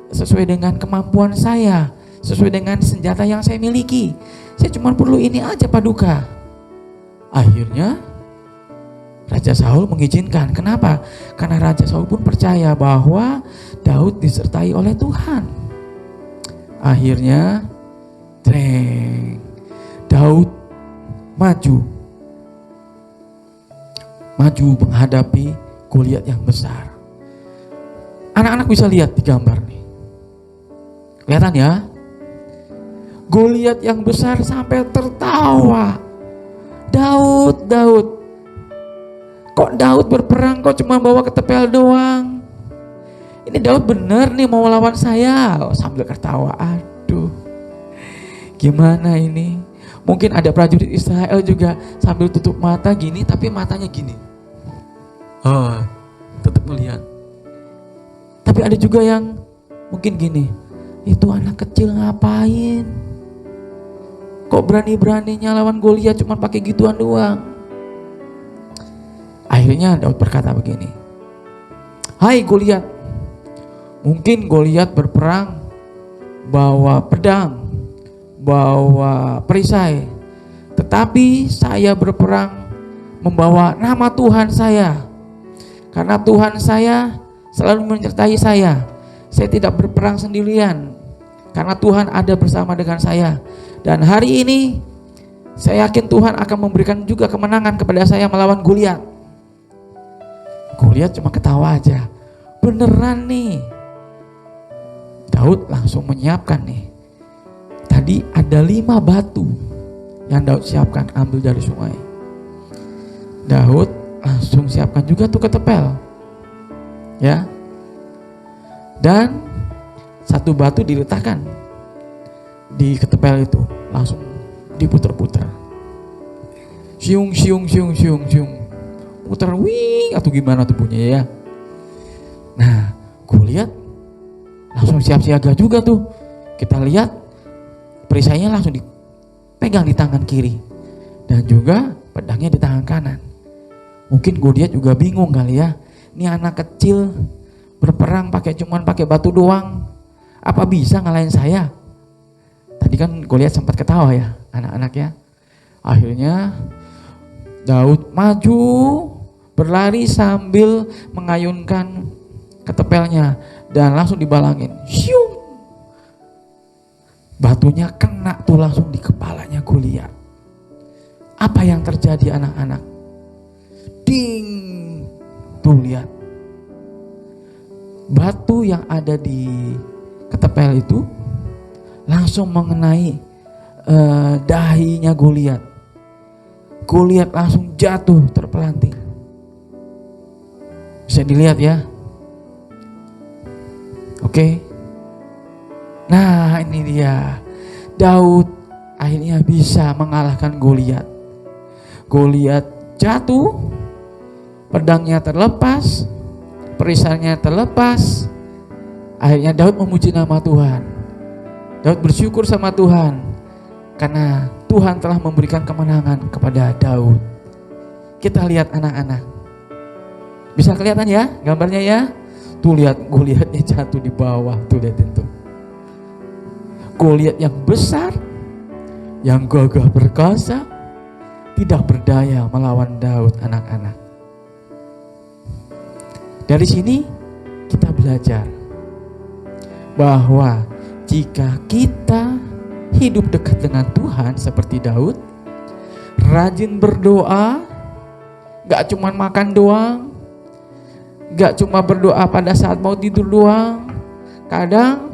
sesuai dengan kemampuan saya, sesuai dengan senjata yang saya miliki. Saya cuma perlu ini aja paduka. Akhirnya Raja Saul mengizinkan. Kenapa? Karena Raja Saul pun percaya bahwa Daud disertai oleh Tuhan. Akhirnya Daud maju menghadapi Goliat yang besar. Anak-anak bisa lihat di gambar nih. Kelihatan ya? Goliat yang besar sampai tertawa. Daud, kok Daud berperang kok cuma bawa ketepel doang? Ini Daud bener nih mau melawan saya. Sambil ketawa, aduh, gimana ini? Mungkin ada prajurit Israel juga sambil tutup mata gini, tapi matanya gini. Tetap melihat. Tapi ada juga yang mungkin gini, itu anak kecil ngapain? kok berani-beraninya lawan Goliat cuma pakai gituan doang. Akhirnya Daud berkata begini, "Hai Goliat, mungkin Goliat berperang bawa pedang, bawa perisai, tetapi saya berperang membawa nama Tuhan saya. Karena Tuhan saya selalu menyertai saya. Saya tidak berperang sendirian, karena Tuhan ada bersama dengan saya. Dan hari ini saya yakin Tuhan akan memberikan juga kemenangan kepada saya melawan Goliat." Goliat cuma ketawa aja. Beneran nih. Daud langsung menyiapkan nih. Tadi ada 5 batu yang Daud siapkan, ambil dari sungai. Daud langsung siapkan juga tuh ketepel, ya. Dan 1 batu diletakkan di ketepel itu, langsung diputer-puter. Siung siung siung siung siung. Putar wing atau gimana tuh bunyinya ya. Nah, Goliat langsung siap siaga juga tuh. Kita lihat perisainya langsung dipegang di tangan kiri dan juga pedangnya di tangan kanan. Mungkin Goliat juga bingung kali ya. Ini anak kecil berperang cuman pakai batu doang. Apa bisa ngalahin saya? Tadi kan Goliat sempat ketawa ya, anak-anaknya. Akhirnya Daud maju berlari sambil mengayunkan ketepelnya dan langsung dibalangin. Syung. Batunya kena tuh langsung di kepalanya Goliat. Apa yang terjadi anak-anak? Ding. Tuh lihat. Batu yang ada di ketepel itu langsung mengenai dahinya Goliat. Goliat langsung jatuh terpelanting. Bisa dilihat ya. Oke. Nah, ini dia. Daud akhirnya bisa mengalahkan Goliat. Goliat jatuh, pedangnya terlepas, perisainya terlepas. Akhirnya Daud memuji nama Tuhan. Daud bersyukur sama Tuhan karena Tuhan telah memberikan kemenangan kepada Daud. Kita lihat anak-anak. Bisa kelihatan ya gambarnya ya? Tuh lihat Goliatnya jatuh di bawah. Tuh lihatin tuh. Goliat yang besar, yang gagah perkasa, tidak berdaya melawan Daud anak-anak. Dari sini kita belajar bahwa jika kita hidup dekat dengan Tuhan seperti Daud, rajin berdoa, gak cuma makan doang, gak cuma berdoa pada saat mau tidur doang. Kadang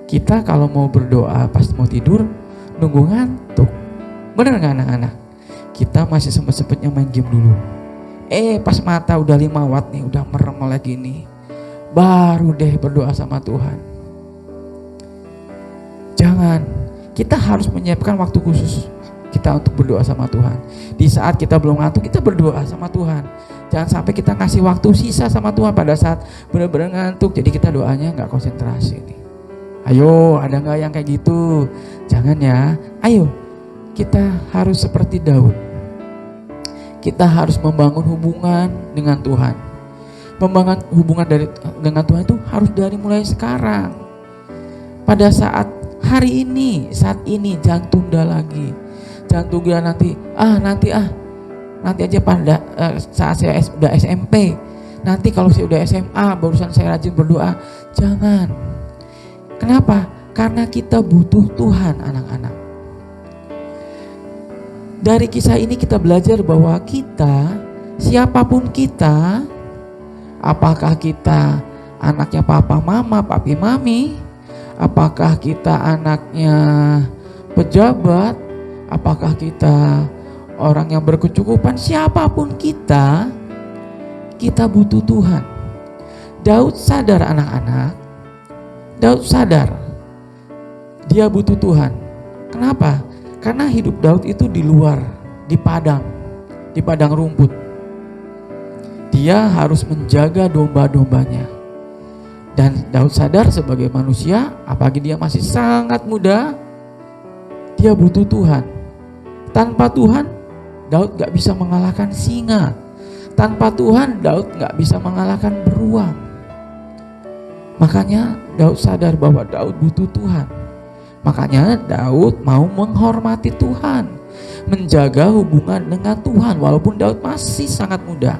kita kalau mau berdoa pas mau tidur nunggu ngantuk. Bener gak anak-anak? Kita masih sempet-sempetnya main game dulu. Pas mata udah 5 watt nih, udah merem lagi nih, baru deh berdoa sama Tuhan. Jangan, kita harus menyiapkan waktu khusus kita untuk berdoa sama Tuhan. Di saat kita belum ngantuk, kita berdoa sama Tuhan. Jangan sampai kita ngasih waktu sisa sama Tuhan pada saat benar-benar ngantuk, jadi kita doanya gak konsentrasi nih. Ayo, ada gak yang kayak gitu? Jangan ya. Ayo, kita harus seperti Daud. Kita harus membangun hubungan dengan Tuhan. Membangun hubungan dengan Tuhan itu harus dari mulai sekarang. Pada saat hari ini, saat ini, jangan tunda lagi. Jangan tunda nanti aja pada saat saya udah SMP. Nanti kalau saya udah SMA barusan saya rajin berdoa. Jangan. Kenapa? Karena kita butuh Tuhan, anak-anak. Dari kisah ini kita belajar bahwa kita, siapapun kita, apakah kita anaknya papa mama, papi mami, apakah kita anaknya pejabat, apakah kita orang yang berkecukupan, siapapun kita butuh Tuhan. Daud sadar anak-anak, Daud sadar dia butuh Tuhan. Kenapa? Karena hidup Daud itu di luar, di padang rumput. Dia harus menjaga domba-dombanya. Dan Daud sadar sebagai manusia, apalagi dia masih sangat muda, Dia butuh Tuhan. Tanpa Tuhan, Daud gak bisa mengalahkan singa. Tanpa Tuhan, Daud gak bisa mengalahkan beruang. Makanya Daud sadar bahwa Daud butuh Tuhan. Makanya Daud mau menghormati Tuhan, menjaga hubungan dengan Tuhan walaupun Daud masih sangat muda.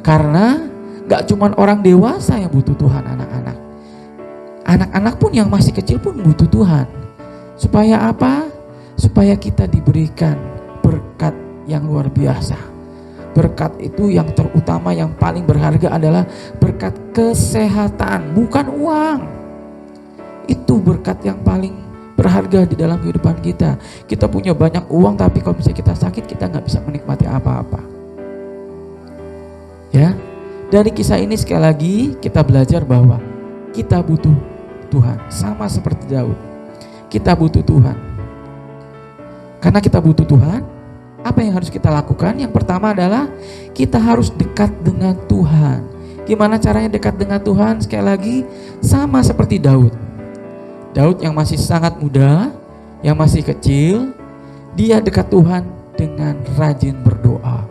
Karena gak cuma orang dewasa yang butuh Tuhan, anak-anak. Anak-anak pun yang masih kecil pun butuh Tuhan. Supaya apa? Supaya kita diberikan berkat yang luar biasa. Berkat itu yang terutama, yang paling berharga adalah berkat kesehatan, bukan uang. Itu berkat yang paling berharga di dalam kehidupan kita. Kita punya banyak uang, tapi kalau misalnya kita sakit, kita nggak bisa menikmati apa-apa. Ya, dari kisah ini sekali lagi kita belajar bahwa kita butuh Tuhan, sama seperti Daud. Kita butuh Tuhan. Karena kita butuh Tuhan, apa yang harus kita lakukan? Yang pertama adalah kita harus dekat dengan Tuhan. Gimana caranya dekat dengan Tuhan? Sekali lagi sama seperti Daud. Daud yang masih sangat muda, yang masih kecil, dia dekat Tuhan dengan rajin berdoa,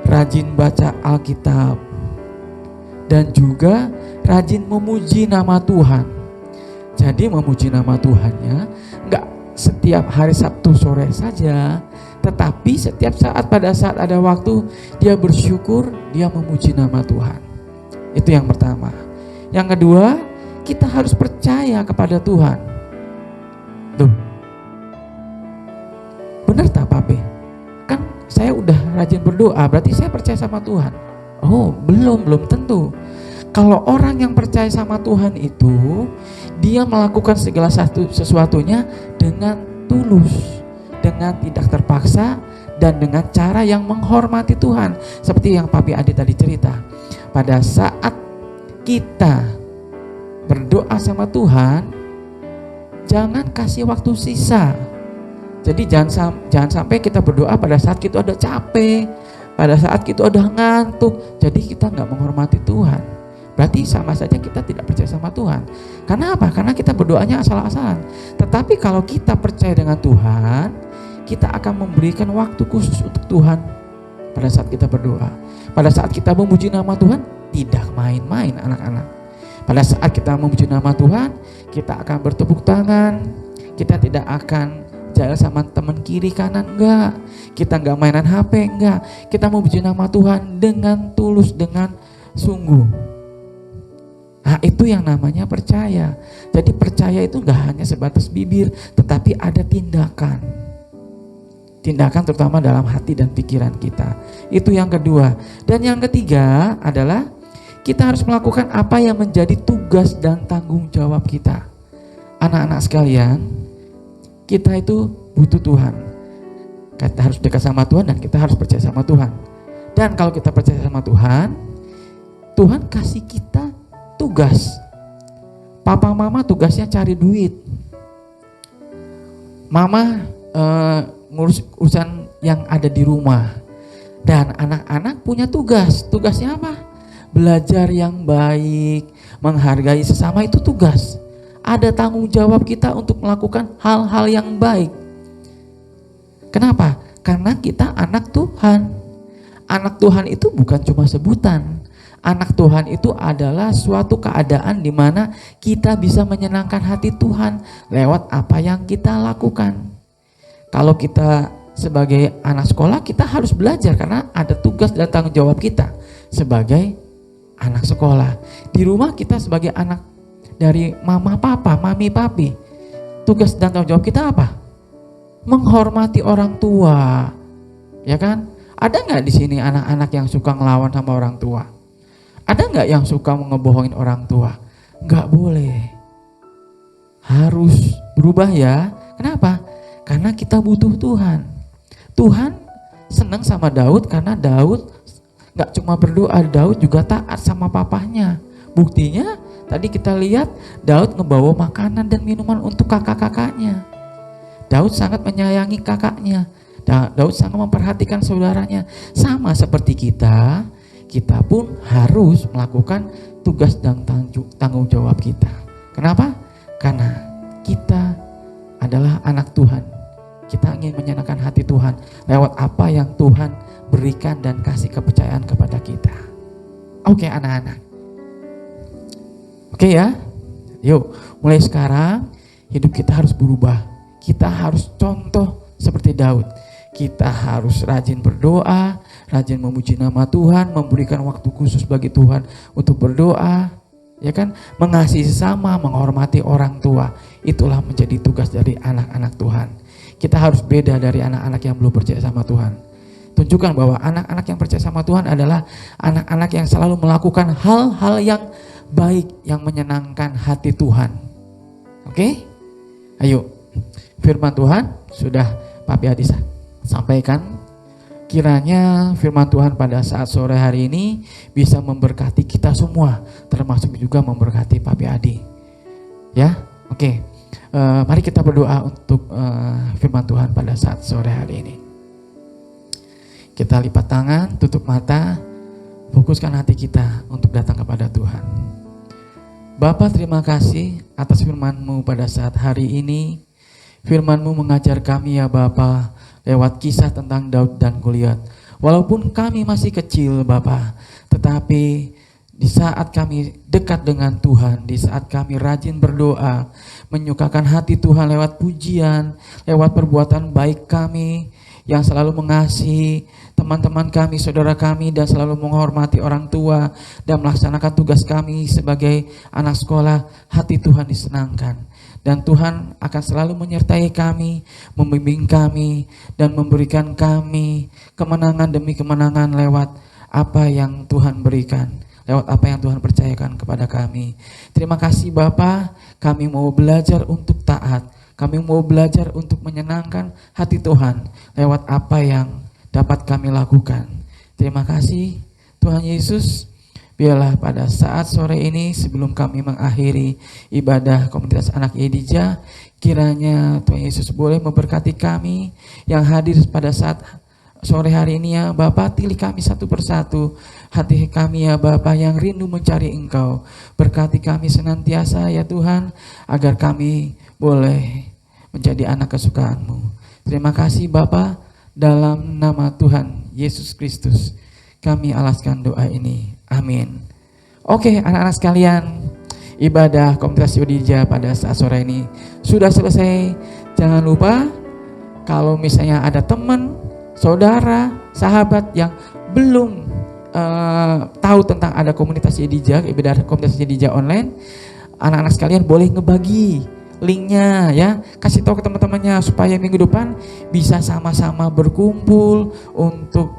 rajin baca Alkitab, dan juga rajin memuji nama Tuhan. Jadi memuji nama Tuhannya enggak setiap hari Sabtu sore saja, tetapi setiap saat, pada saat ada waktu, dia bersyukur, dia memuji nama Tuhan. Itu yang pertama. Yang kedua, kita harus percaya kepada Tuhan. Tuh, benar tak Pape? Kan saya udah rajin berdoa, berarti saya percaya sama Tuhan. Oh, belum tentu. Kalau orang yang percaya sama Tuhan itu, dia melakukan segala sesuatunya dengan tulus, dengan tidak terpaksa, dan dengan cara yang menghormati Tuhan. Seperti yang Papi Adi tadi cerita, pada saat kita berdoa sama Tuhan, jangan kasih waktu sisa. Jadi jangan sampai kita berdoa pada saat kita udah capek, pada saat kita udah ngantuk, jadi kita nggak menghormati Tuhan. Berarti sama saja kita tidak percaya sama Tuhan. Karena apa? Karena kita berdoanya asal-asalan. Tetapi kalau kita percaya dengan Tuhan, kita akan memberikan waktu khusus untuk Tuhan pada saat kita berdoa. Pada saat kita memuji nama Tuhan, tidak main-main anak-anak. Pada saat kita memuji nama Tuhan, kita akan bertepuk tangan. Kita tidak akan jalan sama teman kiri kanan, enggak. Kita enggak mainan HP, enggak. Kita memuji nama Tuhan dengan tulus, dengan sungguh. Nah, itu yang namanya percaya. Jadi percaya itu enggak hanya sebatas bibir, tetapi ada tindakan. Tindakan terutama dalam hati dan pikiran kita. Itu yang kedua. Dan yang ketiga adalah kita harus melakukan apa yang menjadi tugas dan tanggung jawab kita. Anak-anak sekalian, kita itu butuh Tuhan. Kita harus dekat sama Tuhan dan kita harus percaya sama Tuhan. Dan kalau kita percaya sama Tuhan, Tuhan kasih kita tugas. Papa mama tugasnya cari duit. Mama ngurus urusan yang ada di rumah. Dan anak-anak punya tugas. Tugasnya apa? Belajar yang baik, menghargai sesama, itu tugas. Ada tanggung jawab kita untuk melakukan hal-hal yang baik. Kenapa? Karena kita anak Tuhan. Anak Tuhan itu bukan cuma sebutan. Anak Tuhan itu adalah suatu keadaan di mana kita bisa menyenangkan hati Tuhan lewat apa yang kita lakukan. Kalau kita sebagai anak sekolah, kita harus belajar karena ada tugas dan tanggung jawab kita sebagai anak sekolah. Di rumah kita sebagai anak dari mama papa, mami papi, tugas dan tanggung jawab kita apa? Menghormati orang tua, ya kan? Ada nggak di sini anak-anak yang suka ngelawan sama orang tua? Ada nggak yang suka ngebohongin orang tua? Nggak boleh. Harus berubah ya. Kenapa? Karena kita butuh Tuhan. Tuhan senang sama Daud karena Daud nggak cuma berdoa, Daud juga taat sama papahnya. Buktinya tadi kita lihat Daud ngebawa makanan dan minuman untuk kakak-kakaknya. Daud sangat menyayangi kakaknya. Daud sangat memperhatikan saudaranya. Sama seperti kita pun harus melakukan tugas dan tanggung jawab kita. Kenapa? Karena kita adalah anak Tuhan Kita ingin menyenangkan hati Tuhan lewat apa yang Tuhan berikan dan kasih kepercayaan kepada kita. Oke anak-anak. Oke ya. Yuk, mulai sekarang hidup kita harus berubah. Kita harus contoh seperti Daud. Kita harus rajin berdoa, rajin memuji nama Tuhan, memberikan waktu khusus bagi Tuhan untuk berdoa, ya kan? Mengasihi sesama, menghormati orang tua. Itulah menjadi tugas dari anak-anak Tuhan. Kita harus beda dari anak-anak yang belum percaya sama Tuhan. Tunjukkan bahwa anak-anak yang percaya sama Tuhan adalah anak-anak yang selalu melakukan hal-hal yang baik, yang menyenangkan hati Tuhan. Oke? Ayo, firman Tuhan sudah Papi Adi sampaikan. Kiranya firman Tuhan pada saat sore hari ini bisa memberkati kita semua, termasuk juga memberkati Papi Adi. Ya, oke. Mari kita berdoa untuk firman Tuhan pada saat sore hari ini. Kita lipat tangan, tutup mata, fokuskan hati kita untuk datang kepada Tuhan. Bapa, terima kasih atas firman-Mu pada saat hari ini. Firman-Mu mengajar kami ya Bapa, lewat kisah tentang Daud dan Goliat. Walaupun kami masih kecil Bapa, tetapi di saat kami dekat dengan Tuhan, di saat kami rajin berdoa, menyukakan hati Tuhan lewat pujian, lewat perbuatan baik kami yang selalu mengasihi teman-teman kami, saudara kami, dan selalu menghormati orang tua dan melaksanakan tugas kami sebagai anak sekolah, hati Tuhan disenangkan. Dan Tuhan akan selalu menyertai kami, membimbing kami, dan memberikan kami kemenangan demi kemenangan lewat apa yang Tuhan berikan, lewat apa yang Tuhan percayakan kepada kami. Terima kasih Bapa, kami mau belajar untuk taat, kami mau belajar untuk menyenangkan hati Tuhan lewat apa yang dapat kami lakukan. Terima kasih Tuhan Yesus. Biarlah pada saat sore ini sebelum kami mengakhiri ibadah komunitas anak Yedija, kiranya Tuhan Yesus boleh memberkati kami yang hadir pada saat sore hari ini ya Bapa. Pilih kami satu persatu, hati kami ya Bapa yang rindu mencari Engkau. Berkati kami senantiasa ya Tuhan, agar kami boleh menjadi anak kesukaan-Mu. Terima kasih Bapa, dalam nama Tuhan Yesus Kristus kami alaskan doa ini. Amin. Oke anak-anak sekalian, ibadah komunitas Yedija pada saat sore ini sudah selesai. Jangan lupa kalau misalnya ada teman, saudara, sahabat yang belum tahu tentang ada komunitas Yedija, ibadah komunitas Yedija online, anak-anak sekalian boleh ngebagi linknya ya, kasih tahu ke teman-temannya supaya minggu depan bisa sama-sama berkumpul untuk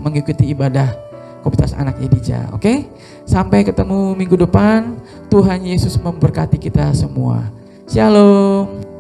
mengikuti ibadah komunitas anak Yedija. Oke? Sampai ketemu minggu depan. Tuhan Yesus memberkati kita semua. Shalom.